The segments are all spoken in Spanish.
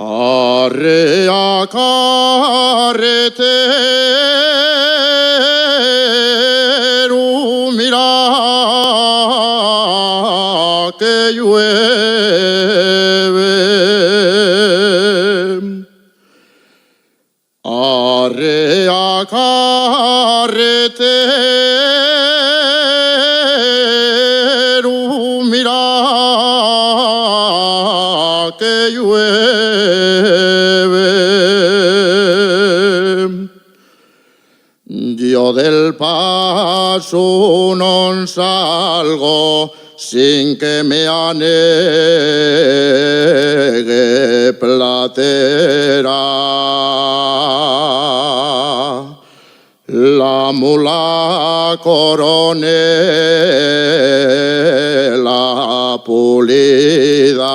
Arrea carretero, mira que llueve. Arrea carretero, mira que llueve. Yo del paso no salgo sin que me anegue platera. La mula coronela pulida,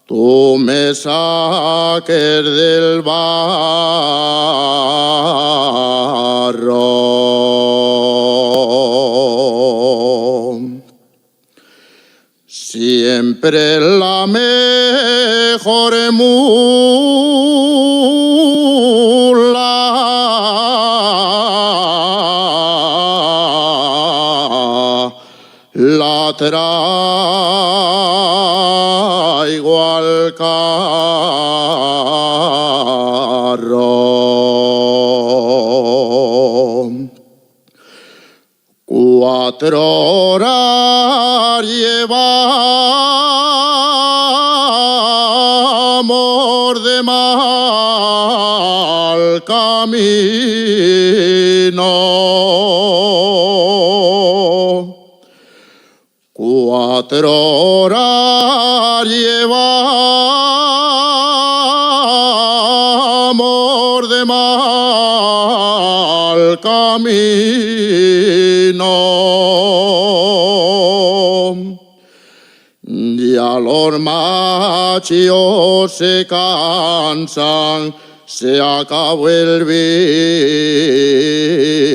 tú me saques del barro. Siempre la mejor mula la traigo al carro. 4 horas llevamos de mal camino. 4 horas llevamos de mal camino. Ya los machos se cansan, se acabó el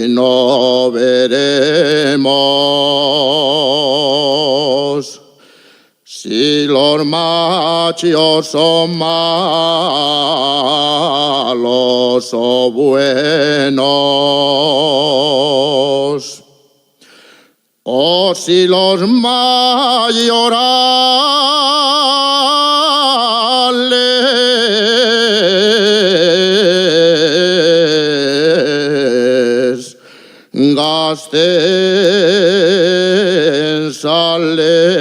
vino, veremos si los machos son malos o buenos, o si los mayorales gasten salero.